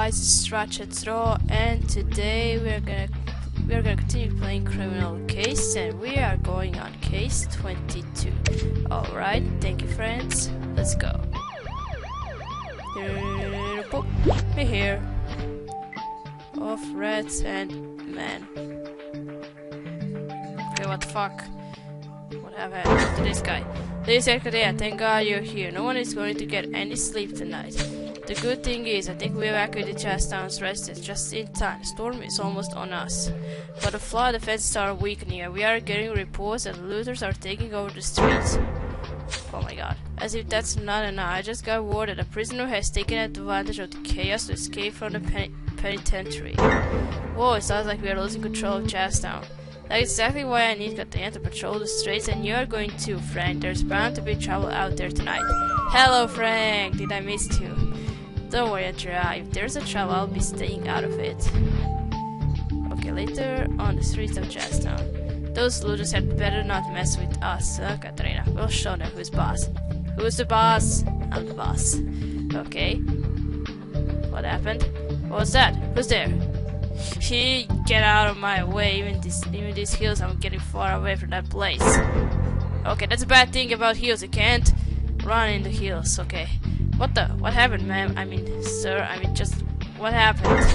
guys, it's Ratchet's and today we're gonna continue playing Criminal Case, and we are going on case 22. Alright, thank you friends, let's go. We're here. Of rats and men. Okay, what the fuck? What have happened to this guy? This Ekatea, thank God you're here. No one is going to get any sleep tonight. The good thing is, I think we evacuated Chastown's residence just in time. The storm is almost on us. But the flood defenses are weakening, and we are getting reports that looters are taking over the streets. Oh my god. As if that's not enough, I just got word that a prisoner has taken advantage of the chaos to escape from the penitentiary. Whoa, it sounds like we are losing control of Chastown. That's exactly why I need Katrina to patrol the streets, and you are going too, Frank. There's bound to be trouble out there tonight. Hello, Frank! Did I miss you? Don't worry, Andrea. If there's a trouble, I'll be staying out of it. Okay, later on the streets of Chastown. Those looters had better not mess with us, Katrina. We'll show them who's boss. Who's the boss? I'm the boss. Okay. What happened? What was that? Who's there? Get out of my way. Even these hills, I'm getting far away from that place. Okay, that's a bad thing about hills. You can't run in the hills. Okay. What happened, ma'am? I mean, sir, just what happened?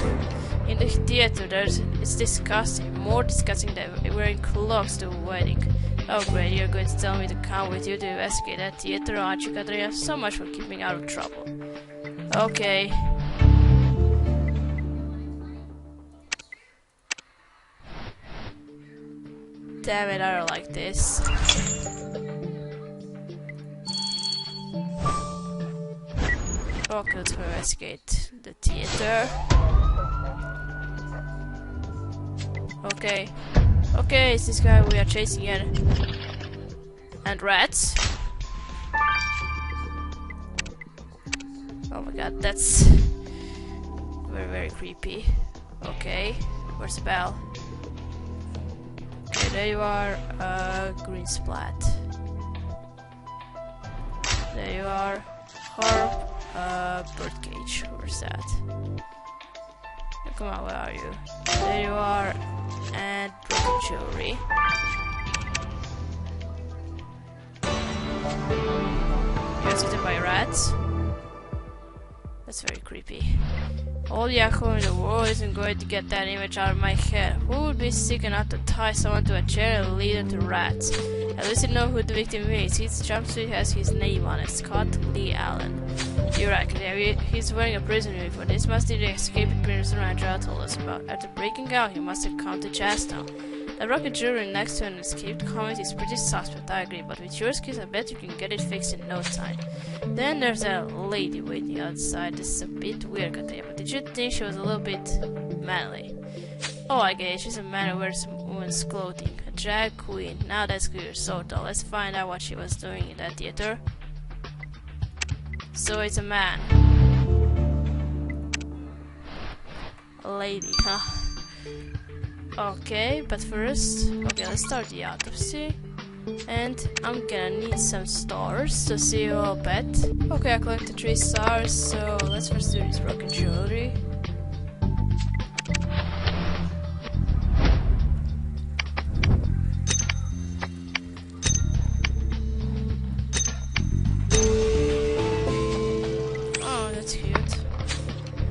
In the theater, it's disgusting. More disgusting than wearing clothes to a wedding. Oh great, you're going to tell me to come with you to investigate that theater, aren't you, Katrina? So much for keeping out of trouble. Okay. Damn it, I don't like this. Okay, let's go investigate the theater. Okay, it's this guy we are chasing and rats. Oh my god, that's very, very creepy. Okay, where's the bell? Okay, there you are, green splat. There you are, harp, birdcage, where's that? Oh, come on, where are you? There you are, and broken jewelry. You're visited by rats? That's very creepy. All the alcohol in the world isn't going to get that image out of my head. Who would be sick enough to tie someone to a chair and lead them to rats? At least you know who the victim is. His jumpsuit has his name on it, Scott Lee Allen. You're right, he's wearing a prison uniform. This must be the escaped prisoner Andrea told us about. After breaking out, he must have come to Chastown. The rocket jewelry next to an escaped convict is pretty suspect, I agree, but with your skills I bet you can get it fixed in no time. Then there's a lady waiting outside. This is a bit weird, Katrina, but did you think she was a little bit manly? Oh, I get it. She's a man who wears women's clothing. A drag queen. Now that's clear. So let's find out what she was doing in that theater. So it's a man. A lady, huh? Okay, but first, let's start the autopsy. And I'm gonna need some stars to see who I'll bet. Okay, I collected 3 stars, so let's first do this broken jewelry. Oh, that's cute.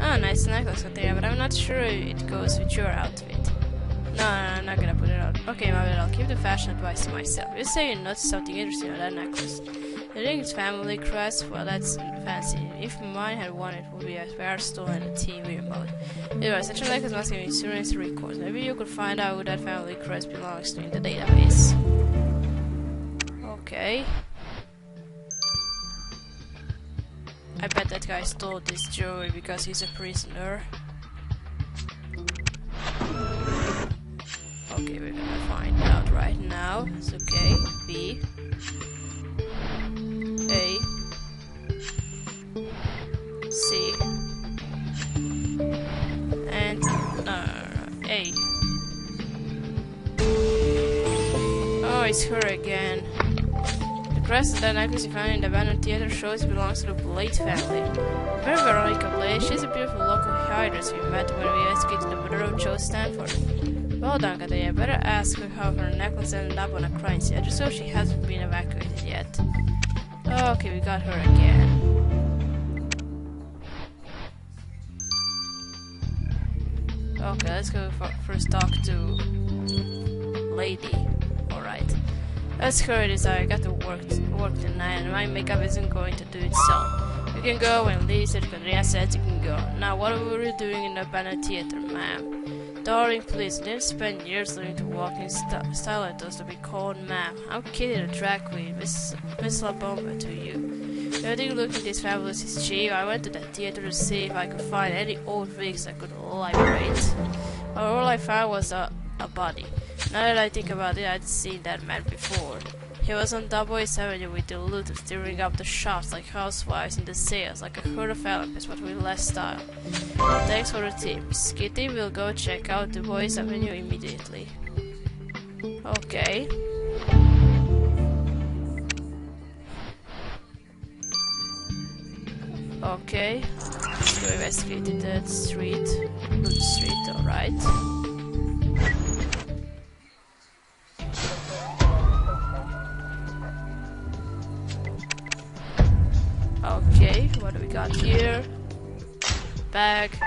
Oh, nice necklace out there, but I'm not sure it goes with your outfit. No, I'm not gonna put it on. Okay, my bad, I'll keep the fashion advice to myself. You say you noticed something interesting on that necklace. The ring's family crest, well that's fancy. If mine had one, it would be a rare stolen a TV remote. Anyway, such a necklace must give insurance records. Maybe you could find out who that family crest belongs to in the database. Okay. I bet that guy stole this jewelry because he's a prisoner. Okay, we're gonna find out right now. It's okay. B. A. C. And A. Oh, it's her again. The crest of that necklace you found in the abandoned theater shows it belongs to the Blade family. Remember Veronica Blade? She's a beautiful local hairdresser we met when we escaped the murder of Joe Stanford. Well done, Katia. Better ask her how her necklace ended up on a crime scene. I just hope she hasn't been evacuated yet. Okay, we got her again. Okay, let's go first talk to Lady. Alright. Let's hurry this up. I got to work tonight and my makeup isn't going to do itself. You can go when Lee said Katrina said you can go. Now what were you doing in the abandoned theater, ma'am? Darling, please, I didn't spend years learning to walk in stilettos to be called ma'am. I'm Kitty the drag queen, Miss La Bomba to you. Everything looking this fabulous is cheap. I went to the theater to see if I could find any old wigs I could liberate. But all I found was a body. Now that I think about it, I'd seen that man before. He was on Double East Avenue with the looters stirring up the shops like housewives in the sales, like a herd of elephants but with less style. Thanks for the tips. Kitty will go check out Double East Avenue immediately. Okay. Okay, let's go investigate that street. Loot street, alright. Okay, what do we got here? Bag.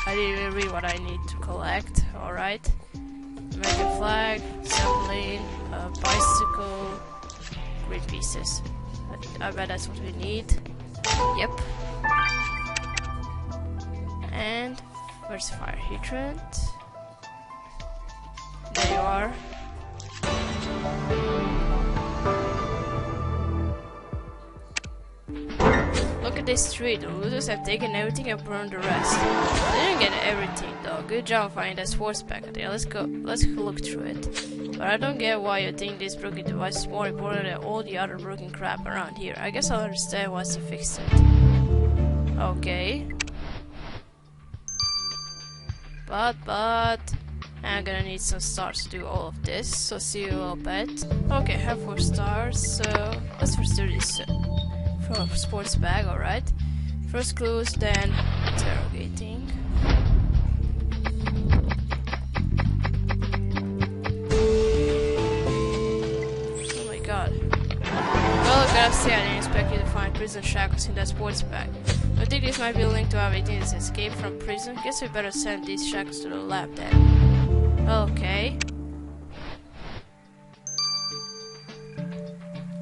I didn't even read what I need to collect, alright. American flag, sampling, bicycle, green pieces. I bet that's what we need. Yep. And where's the fire hydrant? There you are. Look at this street. The looters have taken everything and burned the rest. They didn't get everything though. Good job finding that sports packet. Yeah, let's look through it. But I don't get why you think this broken device is more important than all the other broken crap around here. I guess I'll understand once you fix it. Okay. But I'm gonna need some stars to do all of this, so see you in a little bit. Okay, I have 4 stars, so let's first do this from a sports bag, alright. First clues, then interrogating. Oh my god. Well, I gotta say I didn't expect you to find prison shackles in that sports bag. I think this might be linked to how Athenians escaped from prison. Guess we better send these shackles to the lab then. Okay.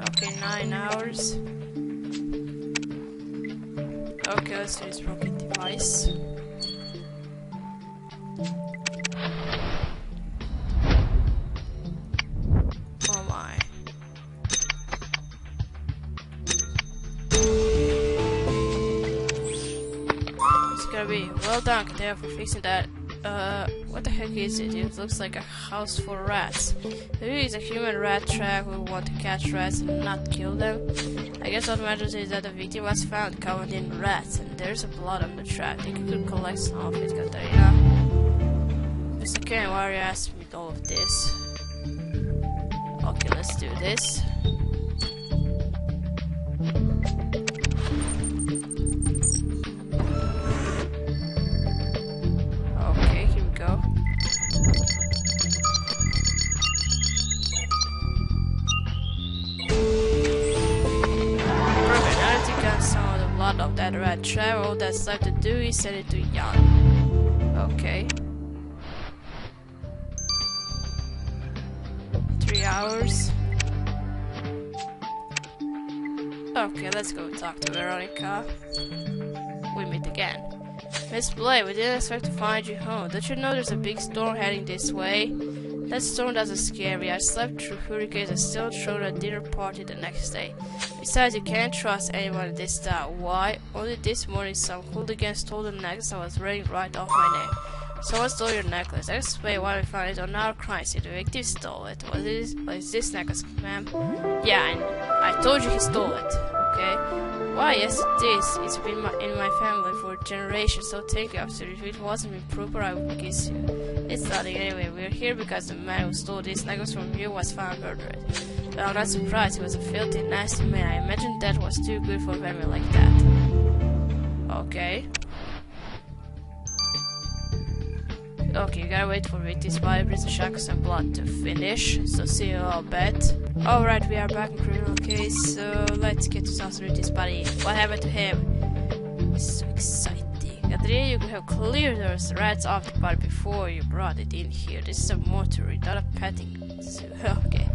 Okay, 9 hours. Okay, let's do this broken device. Oh my. Be well done, Katia, for fixing that. What the heck is it? It looks like a house for rats. Maybe it's a human rat trap who want to catch rats and not kill them. I guess what matters is that the victim was found covered in rats, and there's a blood on the trap. I think you could collect some of it, Katarina. It's okay, why are you asking me all of this? Okay, let's do this. Of that rat trap, all that's left to do is send it to Jan. Okay. 3 hours. Okay, let's go talk to Veronica. We meet again. Miss Blade, we didn't expect to find you home. Don't you know there's a big storm heading this way? That storm doesn't scare me. I slept through hurricanes and still threw a dinner party the next day. Besides, you can't trust anyone in this town. Why? Only this morning some hooligan stole the necklace I was wearing right off my neck. Someone stole your necklace. Explain why we found it on our crime scene. The victim stole it. What is this necklace, ma'am? Yeah, and I told you he stole it. Okay? Why, yes it is. It's been in my family for generations, so thank you, officer. If it wasn't been proper, I would kiss you. It's nothing anyway. We're here because the man who stole this necklace from you was found murdered. I'm not surprised. He was a filthy, nasty man. I imagine that was too good for a family like that. Okay. Okay, you gotta wait for Vicky's body, prison shackles, and blood to finish. So see you all bet. Alright, we are back in criminal case. So let's get to Vicky's body. What happened to him? It's so exciting. Adria, you could have cleared those rats off the body before you brought it in here. This is a mortuary, not a petting zoo. Okay.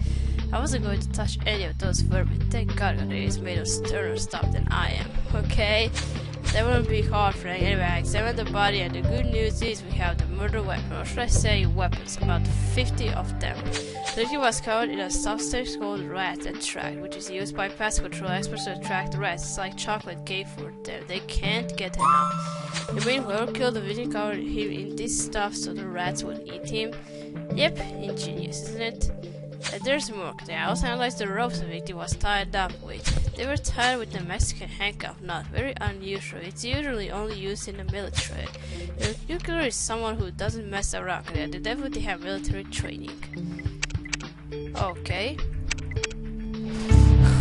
I wasn't going to touch any of those vermin. Thank God Adria is made of sterner stuff than I am. Okay? That wouldn't be hard, Frank. Anyway, I examined the body, and the good news is we have the murder weapon. Or should I say weapons? About 50 of them. The victim was covered in a substance called rat attract, which is used by pest control experts to attract rats. It's like chocolate cake for them. They can't get enough. You mean whoever killed the victim covered him in this stuff so the rats would eat him? Yep, ingenious, isn't it? There's more. They also analyzed the ropes the victim was tied up with. They were tied with the Mexican handcuff knot, very unusual. It's usually only used in the military. The killer is someone who doesn't mess around. They definitely have military training. Okay.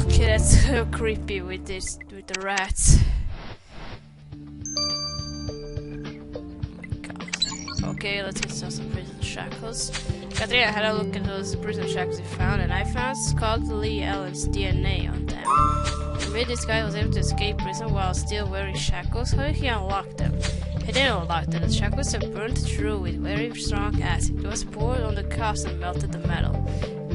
Okay, that's so creepy with the rats. Okay, let's get some prison shackles. Katrina had a look at those prison shackles we found, and I found Scott Lee Allen's DNA on them. Maybe this guy was able to escape prison while still wearing shackles. How did he unlock them? He didn't unlock them. The shackles were burnt through with very strong acid. It was poured on the cuffs and melted the metal.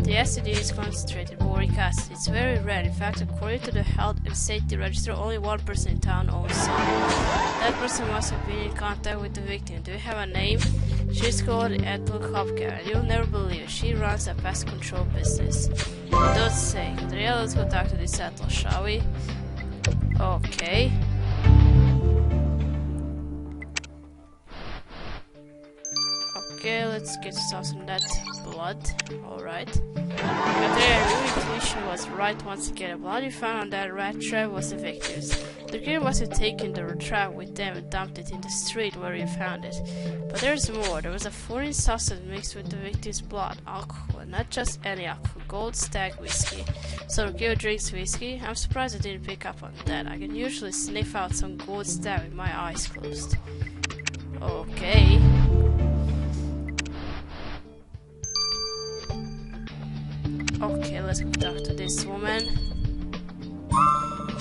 The acid is concentrated boric acid. It's very rare. In fact, according to the Health and Safety Register, only one person in town owns some. That person must have been in contact with the victim. Do you have a name? She's called Ethel Hopker, and you'll never believe it. She runs a pest control business. It does say. Andrea, let's go talk to this Ethel, shall we? Okay. Okay, let's get some of that blood. Alright. Your intuition was right once again. The blood you found on that rat trap was the victim's. The killer must have taken the trap with them and dumped it in the street where you found it. But there's more. There was a foreign substance mixed with the victim's blood. Alcohol, and not just any alcohol. Gold Stag whiskey. So the killer drinks whiskey? I'm surprised I didn't pick up on that. I can usually sniff out some Gold Stag with my eyes closed. Okay. Okay, let's go talk to this woman.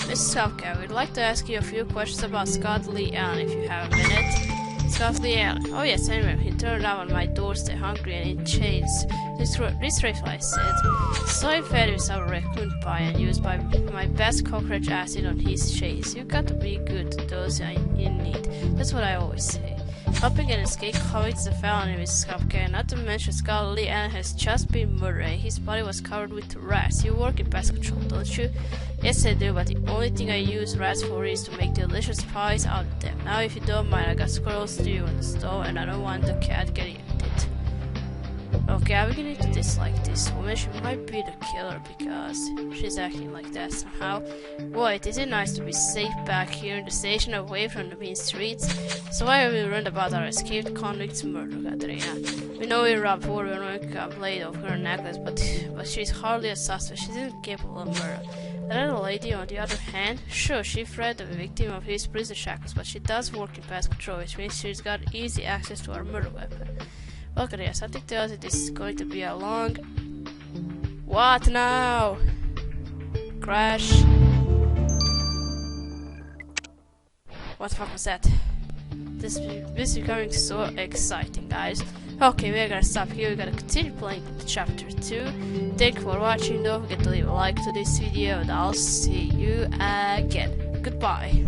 Mrs. Hopker, we'd like to ask you a few questions about Scott Lee Allen, if you have a minute. Scott Lee Allen. Oh yes, anyway, he turned up on my doorstep hungry and in chains. This rifle, I said. So I fed him some raccoon pie and used my best cockroach acid on his chains. You got to be good to those in need. That's what I always say. Helping an escape convict is a felony, Mrs. Hopker. Not to mention Scott Lee Allen has just been murdered. His body was covered with rats. You work in pest control, don't you? Yes, I do, but the only thing I use rats for is to make delicious pies out of them. Now, if you don't mind, I got squirrels stew on the stove, and I don't want the cat getting it. Okay, I'm beginning to dislike this woman. She might be the killer because she's acting like that somehow. Wait, is it nice to be safe back here in the station away from the mean streets? So why have we learned about our escaped convict's murder, Katerina? We know we robbed her when we blade off her necklace, but she's hardly a suspect. She isn't capable of murder. That other lady, on the other hand, sure, she fled the victim of his prison shackles, but she does work in pest control, which means she's got easy access to our murder weapon. Look at this, something tells you this is going to be a long... What now? Crash. What the fuck was that? This is becoming so exciting, guys. Okay, we're gonna stop here. We're gonna continue playing chapter 2. Thank you for watching. Don't forget to leave a like to this video, and I'll see you again. Goodbye.